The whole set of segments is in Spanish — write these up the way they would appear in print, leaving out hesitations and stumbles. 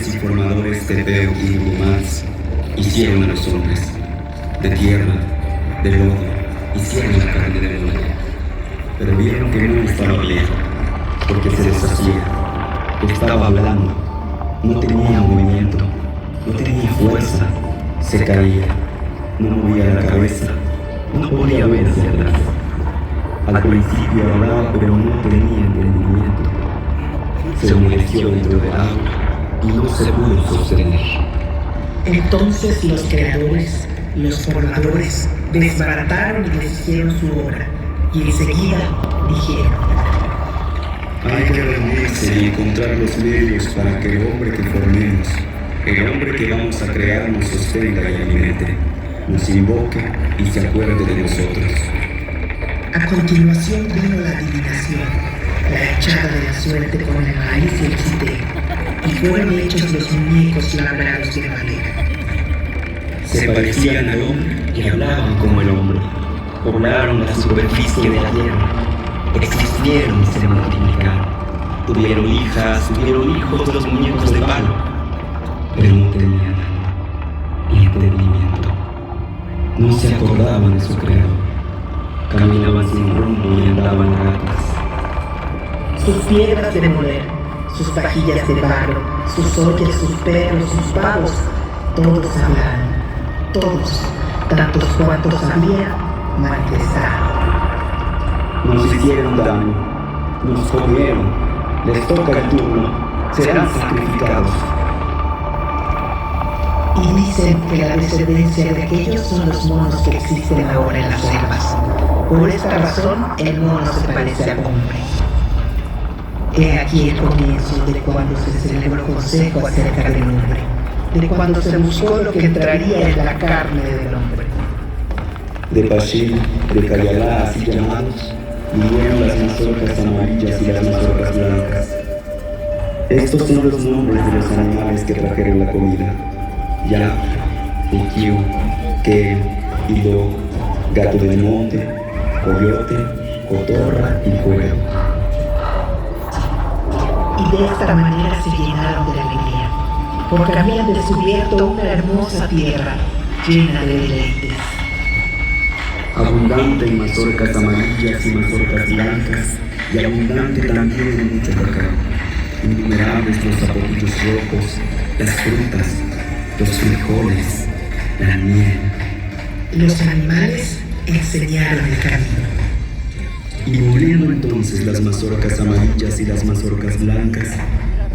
creadores y formadores Tebeo y Urumaz hicieron a los hombres. De tierra, de lodo, hicieron la carne de hombre. Pero vieron que no estaba bien, porque se deshacía, estaba blando, no tenía movimiento, no tenía fuerza, se caía, no movía la cabeza, no podía ver hacia atrás. Al principio hablaba, pero no tenía entendimiento. Se humedeció dentro del agua y no se pudo sostener. Entonces los creadores, los formadores, desbarataron y deshicieron su obra, y enseguida dijeron: hay que reunirse y encontrar los medios para que el hombre que formemos, el hombre que vamos a crear, nos sostenga y alimente, nos invoque y se acuerde de nosotros. A continuación vino la adivinación, la echada de la suerte con el maíz y el cité, y fueron hechos los muñecos labrados de madera. Se parecían al hombre y hablaban como el hombre. Poblaron la superficie de la tierra. Existieron y se multiplicaron. Tuvieron hijas, tuvieron hijos los muñecos de palo. Pero no tenían alma ni entendimiento. No se acordaban de su creador. Caminaban sin rumbo y andaban a gatas. Sus piedras de moler, sus vajillas de barro, sus ollas, sus perros, sus pavos, todos hablaron, todos, tantos cuantos había, manifestaron. Nos hicieron daño, nos comieron, les toca el turno, serán sacrificados. Y dicen que la descendencia de aquellos son los monos que existen ahora en las selvas. Por esta razón, el mono se parece al hombre. He aquí el comienzo de cuando se celebró el consejo acerca del hombre, de cuando se buscó lo que entraría en la carne del hombre. De Pashín, de Cayalá, así llamados, vinieron las mazorcas amarillas y las mazorcas blancas. Estos son los nombres de los animales que trajeron la comida: Ya, Ukiu, Ke, Ido, gato de monte, coyote, cotorra y cuero. Y de esta manera se llenaron de alegría, porque habían descubierto una hermosa tierra llena de deleites. Abundante en mazorcas amarillas y mazorcas blancas, y abundante también en mucho cacao. Innumerables los zapotillos rojos, las frutas, los frijoles, la miel. Los animales enseñaron el camino. Y muriendo entonces las mazorcas amarillas y las mazorcas blancas,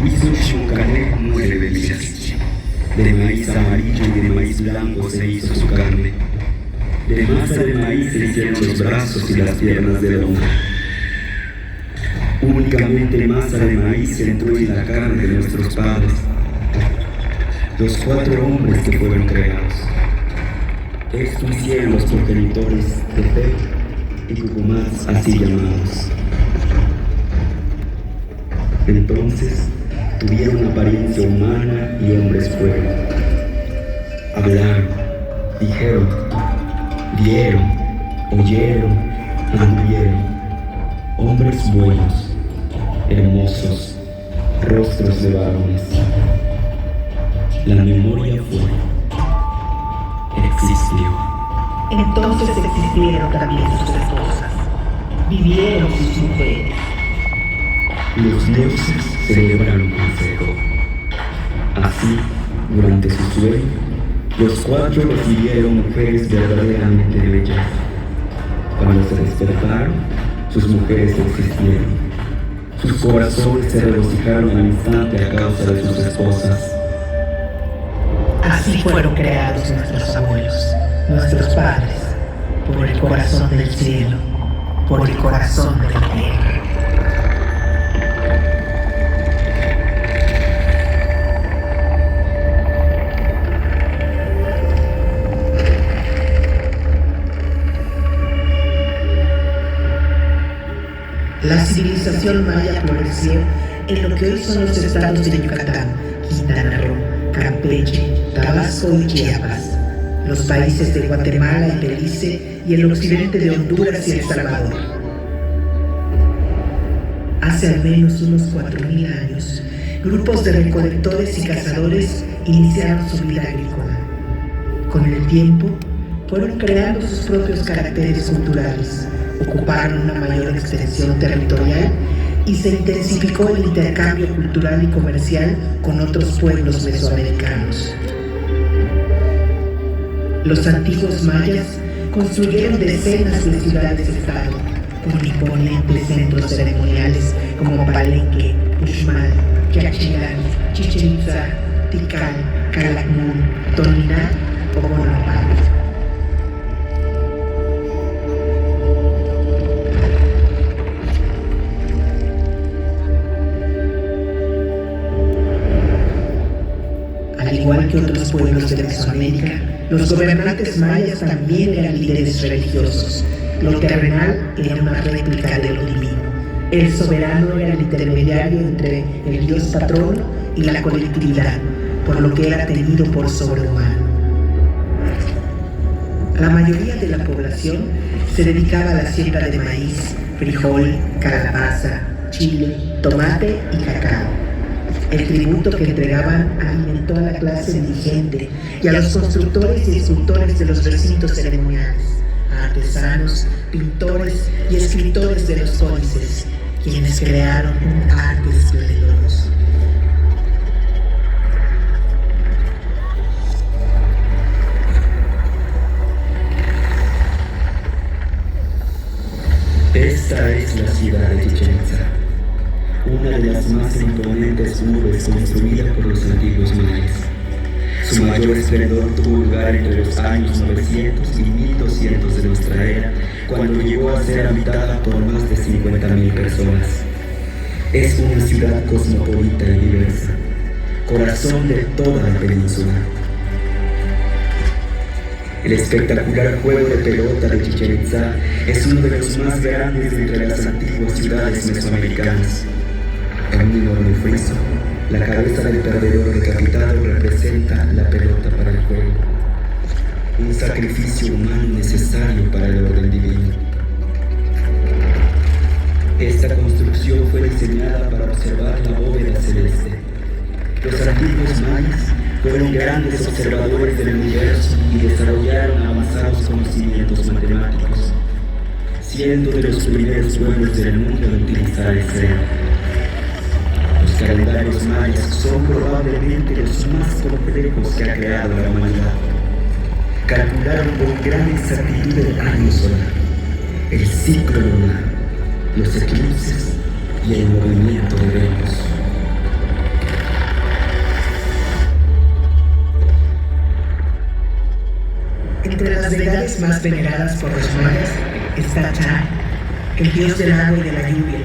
hizo Shukané 9 bebidas. De maíz amarillo y de maíz blanco se hizo su carne. De masa de maíz se hicieron los brazos y las piernas del hombre. Únicamente masa de maíz entró en la carne de nuestros padres, los 4 hombres que fueron creados. Esto hicieron los progenitores de Pep y Cucumaz, así llamados. Entonces tuvieron apariencia humana y hombres fueron. Hablaron, dijeron, vieron, oyeron, anduvieron. Hombres buenos, hermosos, rostros de varones. La memoria fue, existió. Entonces existieron también sus esposas, vivieron sus mujeres. Los dioses celebraron consejo. Así, durante su sueño, los 4 recibieron mujeres verdaderamente bellas. Cuando se despertaron, sus mujeres existieron. Sus corazones se regocijaron al instante a causa de sus esposas. Así fueron creados nuestros abuelos, nuestros padres, por el corazón del cielo, por el corazón de la tierra. La civilización maya floreció en lo que hoy son los estados de Yucatán, Quintana Roo, Campeche, Tabasco y Chiapas, los países de Guatemala y Belice y el occidente de Honduras y El Salvador. Hace al menos unos 4000 años, grupos de recolectores y cazadores iniciaron su vida agrícola. Con el tiempo, fueron creando sus propios caracteres culturales, ocuparon una mayor extensión territorial y se intensificó el intercambio cultural y comercial con otros pueblos mesoamericanos. Los antiguos mayas construyeron decenas de ciudades-estado con imponentes centros ceremoniales como Palenque, Uxmal, Yaxchilán, Chichén Itzá, Tikal, Calakmul, Toniná o Bonaparte. Al igual que otros pueblos de Mesoamérica, los gobernantes mayas también eran líderes religiosos. Lo terrenal era una réplica de lo divino. El soberano era el intermediario entre el dios patrono y la colectividad, por lo que era tenido por sobrehumano. La mayoría de la población se dedicaba a la siembra de maíz, frijol, calabaza, chile, tomate y cacao. El tributo que entregaban alimentó a la clase indigente y a los constructores y escultores de los recintos ceremoniales, a artesanos, pintores y escritores de los códices, quienes crearon un arte esplendoroso. Esta es la ciudad de Chichén Itzá, una de las más imponentes urbes construidas por los antiguos mayas. Su mayor esplendor tuvo lugar entre los años 900 y 1200 de nuestra era, cuando llegó a ser habitada por más de 50.000 personas. Es una ciudad cosmopolita y diversa, corazón de toda la península. El espectacular juego de pelota de Chichén Itzá es uno de los más grandes entre las antiguas ciudades mesoamericanas. En un enorme friso, la cabeza del perdedor decapitado representa la pelota para el juego, un sacrificio humano necesario para el orden divino. Esta construcción fue diseñada para observar la bóveda celeste. Los antiguos mayas fueron grandes observadores del universo y desarrollaron avanzados conocimientos matemáticos, siendo de los primeros pueblos del mundo en utilizar el cero. Los calendarios mayas son probablemente los más complejos que ha creado la humanidad. Calcularon con gran exactitud el año solar, el ciclo lunar, los eclipses y el movimiento de Venus. Entre las deidades más veneradas por los mayas está Chá, el dios del agua y de la lluvia,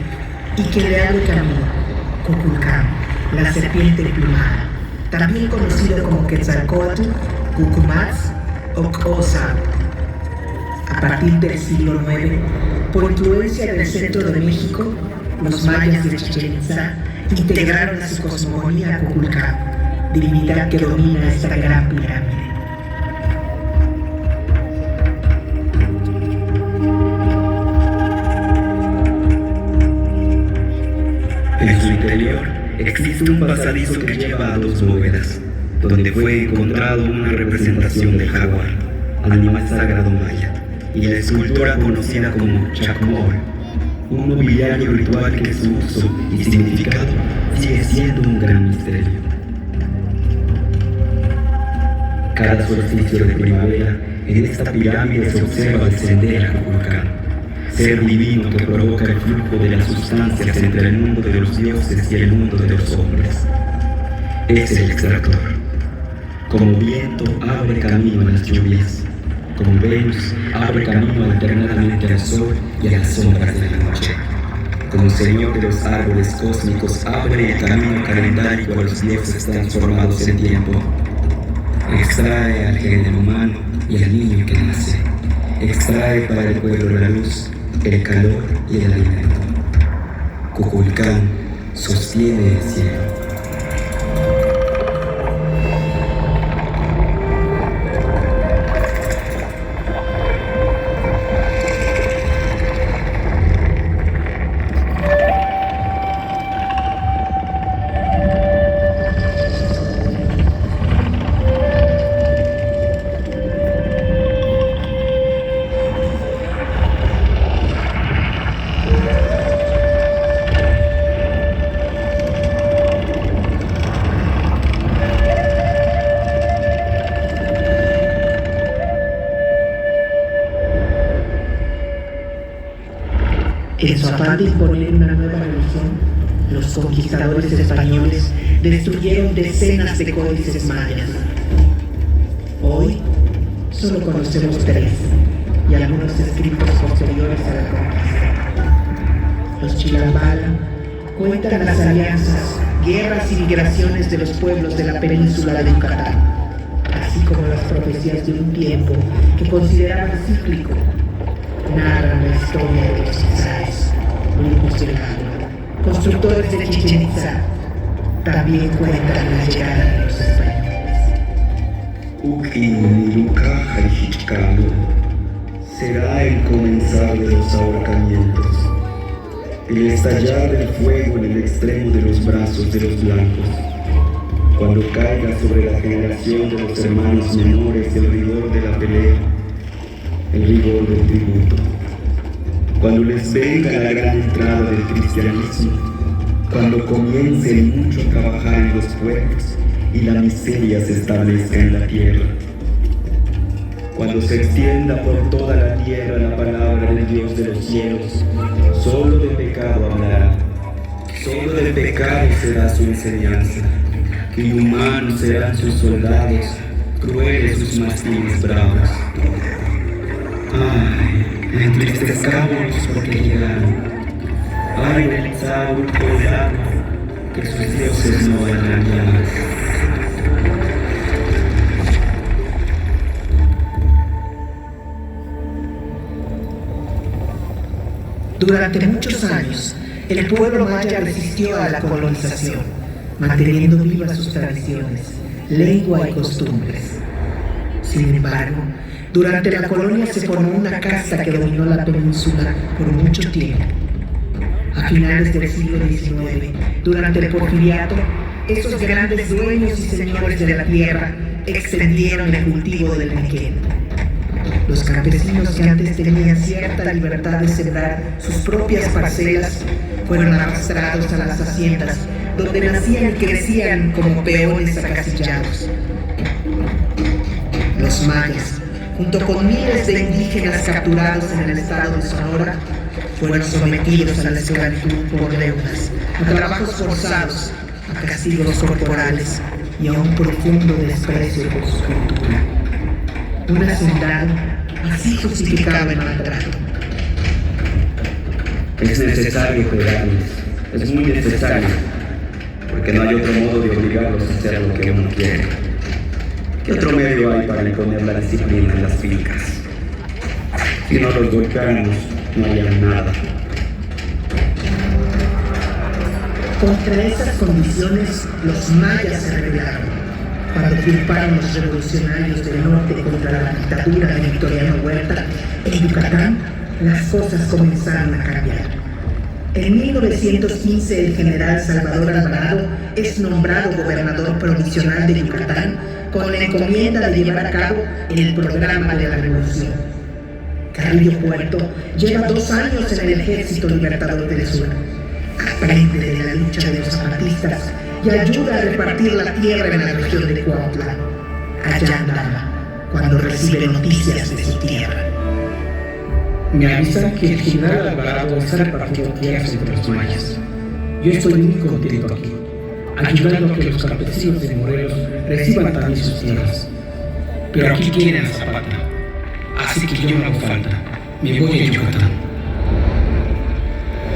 y quien le abre camino, Kukulcán, la serpiente emplumada, también conocido como Quetzalcóatl, Cucumatz o Cosa. A partir del siglo IX, por influencia del centro de México, los mayas de Chichén Itzá integraron a su cosmogonía a Kukulcán, divinidad que domina esta gran pirámide. En su interior existe un pasadizo que lleva a dos bóvedas, donde fue encontrado una representación del jaguar, animal sagrado maya, y la escultura conocida como Chacmol, un mobiliario ritual que su uso y significado sigue siendo un gran misterio. Cada solsticio de primavera, en esta pirámide se observa descender a Kukulcán, ser divino que provoca el flujo de las sustancias entre el mundo de los dioses y el mundo de los hombres. Es el extractor. Como viento abre camino a las lluvias, como Venus abre camino alternadamente al sol y a las sombras de la noche. Como señor de los árboles cósmicos abre el camino calendárico a los dioses transformados en tiempo. Extrae al género humano y al niño que nace. Extrae para el pueblo la luz, el calor y el alimento. Kukulcán sostiene el cielo. En su afán de imponer una nueva religión, los conquistadores españoles destruyeron decenas de códices mayas. Hoy solo conocemos 3 y algunos escritos posteriores a la conquista. Los Chilambala cuentan las alianzas, guerras y migraciones de los pueblos de la península de Yucatán, así como las profecías de un tiempo que consideraban cíclico. Narran la historia de los Izaes, brujos del agua, constructores de Chichén Itzá. También cuentan la llegada de los españoles. Será el comenzar de los ahorcamientos, el estallar del fuego en el extremo de los brazos de los blancos, cuando caiga sobre la generación de los hermanos menores el rigor de la pelea, el rigor del tributo, cuando les venga la gran entrada del cristianismo, cuando comiencen mucho a trabajar en los pueblos y la miseria se establezca en la tierra, cuando se extienda por toda la tierra la palabra del Dios de los cielos. Solo de pecado hablará, solo de pecado será su enseñanza, y humanos serán sus soldados, crueles sus mastines bravos. Ay, entristezcámonos porque llegaron. Ay, del Saúl poblano, que sus dioses no vayan ya más. Durante muchos años, el pueblo maya resistió a la colonización, manteniendo vivas sus tradiciones, lengua y costumbres. Sin embargo, durante la colonia se formó una casta que dominó la península por mucho tiempo. A finales del siglo XIX, durante el Porfiriato, esos grandes dueños y señores de la tierra extendieron el cultivo del nequén. Los campesinos que antes tenían cierta libertad de sembrar sus propias parcelas fueron arrastrados a las haciendas, donde nacían y crecían como peones acasillados. Los mayas, junto con miles de indígenas capturados en el estado de Sonora, fueron sometidos a la esclavitud por deudas, a trabajos forzados, a castigos corporales y a un profundo desprecio por su cultura. Un hacendado así justificaba el maltrato. Es necesario pegarles, es muy necesario, porque no hay otro modo de obligarlos a hacer lo que uno quiere. ¿Qué otro medio hay para imponer la disciplina en las fincas? Si no los golpeamos, no haría nada. Contra esas condiciones, los mayas se rebelaron. Cuando triunfaron los revolucionarios del norte contra la dictadura de Victoriano Huerta, en Yucatán las cosas comenzaron a cambiar. En 1915 el general Salvador Alvarado es nombrado gobernador provisional de Yucatán con la encomienda de llevar a cabo el programa de la revolución. Carrillo Puerto lleva 2 años en el Ejército Libertador del Sur. Aprende de la lucha de los zapatistas y ayuda a repartir la tierra en la región de Cuautla. Allá andaba cuando recibe noticias de su tierra. Me avisan que el general Alvarado está repartiendo tierras entre los mayas. Yo estoy muy contento aquí, ayudando a que los campesinos de Morelos reciban también sus tierras. Pero aquí quieren a Zapata, así que yo no hago falta. Me voy a Yucatán.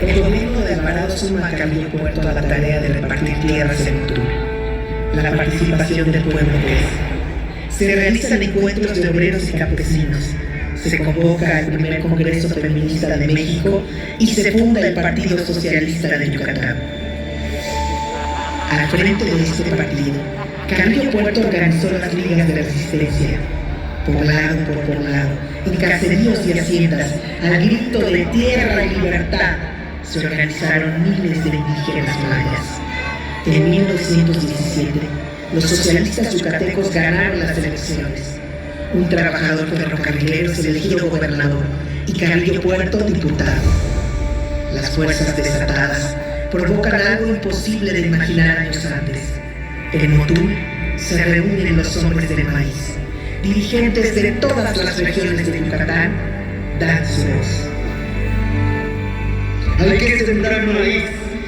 El gobierno de Alvarado suma a Carrillo Puerto a la tarea de repartir tierras en octubre. La participación del pueblo crece. Se realizan encuentros de obreros y campesinos. Se convoca el primer Congreso Feminista de México y se funda el Partido Socialista de Yucatán. Al frente de este partido, Carrillo Puerto organizó las ligas de resistencia. Poblado por poblado, en caseríos y haciendas, al grito de tierra y libertad, se organizaron miles de indígenas mayas. En 1917, los socialistas yucatecos ganaron las elecciones. Un trabajador ferrocarrilero se eligió gobernador y Carrillo Puerto diputado. Las fuerzas desatadas provocan algo imposible de imaginar años antes. En Motul se reúnen los hombres del maíz. Dirigentes de todas las regiones de Yucatán dan su voz. Hay que sembrar maíz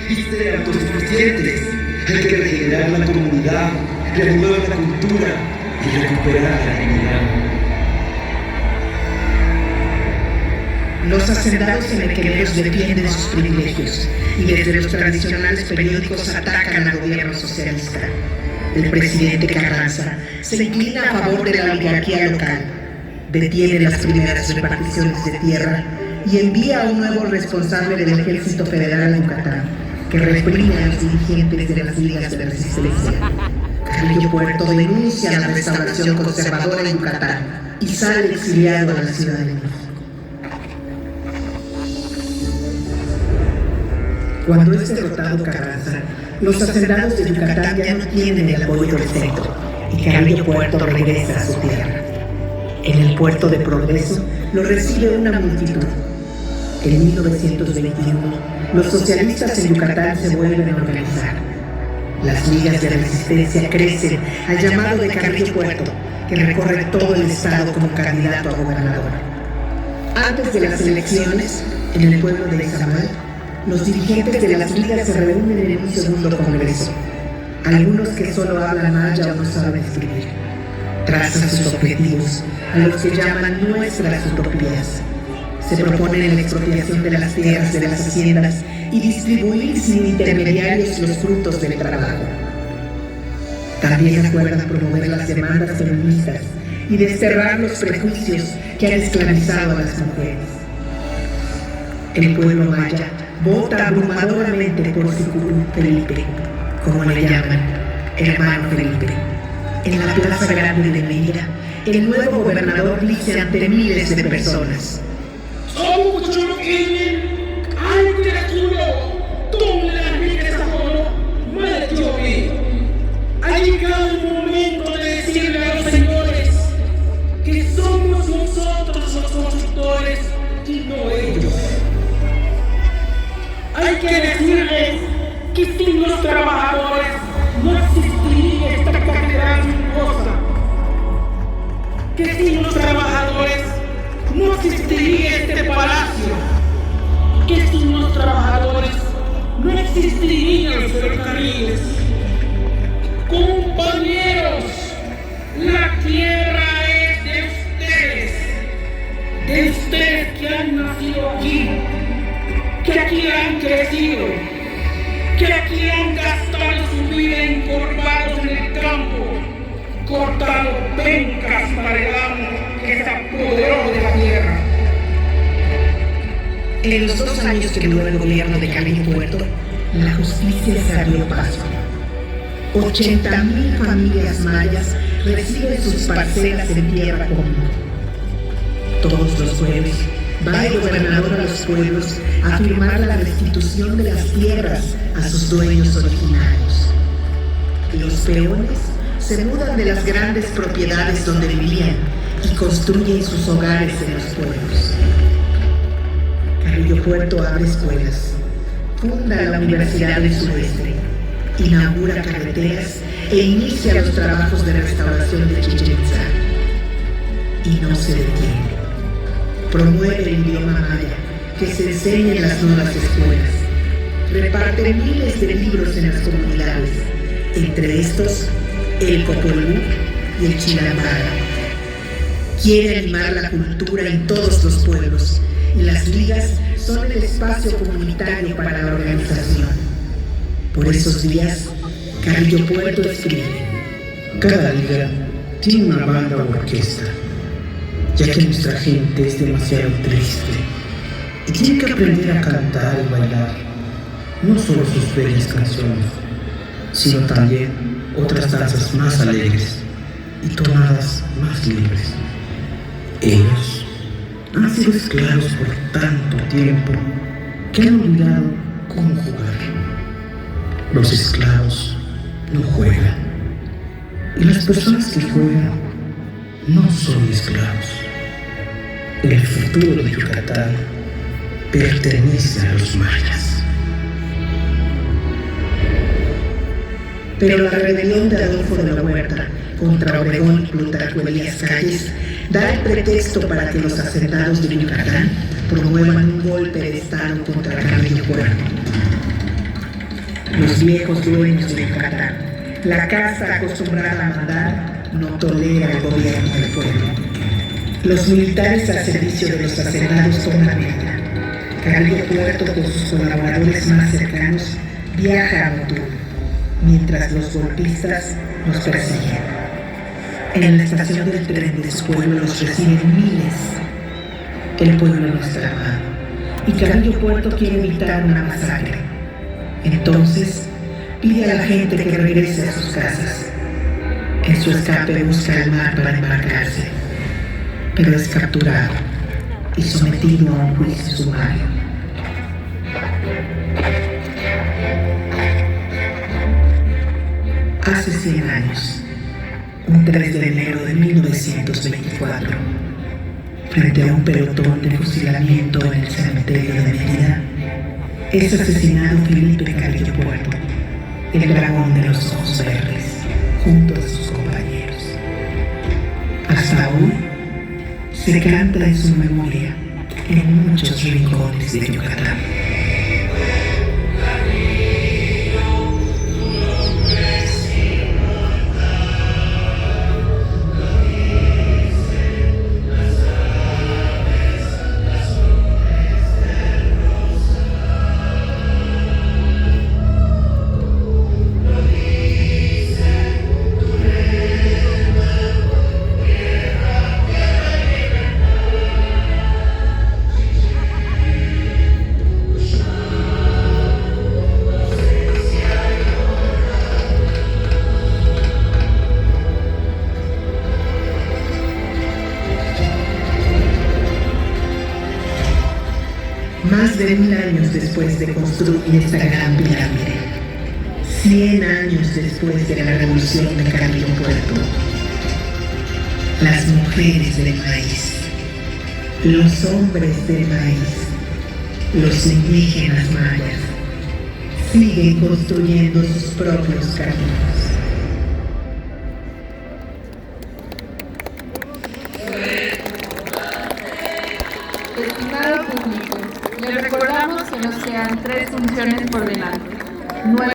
y ser autosuficientes. Hay que regenerar la comunidad, reavivar la cultura y recuperar la dignidad. Los hacendados enequeneros defienden sus privilegios y desde los tradicionales periódicos atacan al gobierno socialista. El presidente Carranza se inclina a favor de la oligarquía local, detiene las primeras reparticiones de tierra y envía a un nuevo responsable del Ejército Federal a Yucatán, que reprime a los dirigentes de las ligas de resistencia. Carrillo Puerto denuncia la restauración conservadora en Yucatán y sale exiliado a la Ciudad de México. Cuando es derrotado Carranza, los hacendados de Yucatán ya no tienen el apoyo del centro y Carrillo Puerto regresa a su tierra. En el puerto de Progreso lo recibe una multitud. En 1921, los socialistas en Yucatán se vuelven a organizar. Las ligas de resistencia crecen al llamado de Carrillo Puerto, que recorre todo el estado como candidato a gobernador. Antes de las elecciones, en el pueblo de Izamal, los dirigentes de las ligas se reúnen en un segundo congreso. Algunos que solo hablan maya o no saben escribir. Trazan sus objetivos, a los que llaman nuestras utopías. Se proponen la expropiación de las tierras de las haciendas y distribuir sin intermediarios los frutos del trabajo. También acuerdan promover las demandas feministas y desterrar los prejuicios que han esclavizado a las mujeres. El pueblo maya vota abrumadoramente por su curú Felipe, como le llaman, hermano Felipe. En la Plaza Grande de Mérida, el nuevo gobernador dice ante miles de personas: ha llegado el momento de decirle a los señores que somos nosotros los constructores y no ellos. Hay que decirles que sin los trabajadores no existiría esta catedral suntuosa, que sin los trabajadores no existiría este palacio, que sin los trabajadores no existirían los ferrocarriles. Compañeros, la tierra es de ustedes que han nacido aquí, que aquí han crecido, que aquí han gastado su vida encorvados en el campo, cortando pencas para el amo que se apoderó de la tierra. En los 2 años que duró el gobierno de Carrillo Puerto, la justicia se abrió paso. 80,000 familias mayas reciben sus parcelas en tierra común. Todos los jueves va el gobernador a los pueblos a firmar la restitución de las tierras a sus dueños originarios. Los peones se mudan de las grandes propiedades donde vivían y construyen sus hogares en los pueblos. Carrillo Puerto abre escuelas, funda la Universidad del Sureste, inaugura carreteras e inicia los trabajos de restauración de Chichén Itzá. Y no se detiene. Promueve el idioma maya, que se enseña en las nuevas escuelas. Reparte miles de libros en las comunidades, entre estos el Popolú y el Chilambara. Quiere animar la cultura en todos los pueblos, y las ligas son el espacio comunitario para la organización. Por esos días, Carrillo Puerto escribe: cada liga tiene una banda o orquesta, ya que nuestra gente es demasiado triste y tiene que aprender a cantar y bailar, no solo sus bellas canciones, sino también otras danzas más alegres y tonadas más libres. Ellos han sido esclavos por tanto tiempo que han olvidado cómo jugar. Los esclavos no juegan, y las personas que juegan no son esclavos. El futuro de Yucatán pertenece a los mayas. Pero la rebelión de Adolfo de la Huerta contra Obregón y Plutarco Elías Calles da el pretexto para que los hacendados de Yucatán promuevan un golpe de Estado contra Carrillo Puerto. Los viejos dueños de Yucatán, la casa acostumbrada a mandar, no tolera el gobierno del pueblo. Los militares al servicio de los hacendados toman venta. Carrillo Puerto con sus colaboradores más cercanos viaja a Motul, mientras los golpistas nos persiguen. En la estación del tren de su pueblo los reciben miles. El pueblo no está armado y Carrillo Puerto quiere evitar una masacre. Entonces pide a la gente que regrese a sus casas. En su escape busca el mar para embarcarse, pero es capturado y sometido a un juicio sumario. Hace 100 años, un 3 de enero de 1924, frente a un pelotón de fusilamiento en el cementerio de Mérida, es asesinado Felipe Carrillo Puerto, el dragón de los ojos verdes, junto a sus compañeros. Hasta hoy se canta en su memoria en muchos rincones de Yucatán. Más de 1000 años después de construir esta gran pirámide, 100 años después de la revolución de Carrillo Puerto, las mujeres del maíz, los hombres del maíz, los indígenas mayas, siguen construyendo sus propios caminos. Estimado público, le recordamos que nos quedan 3 funciones por delante.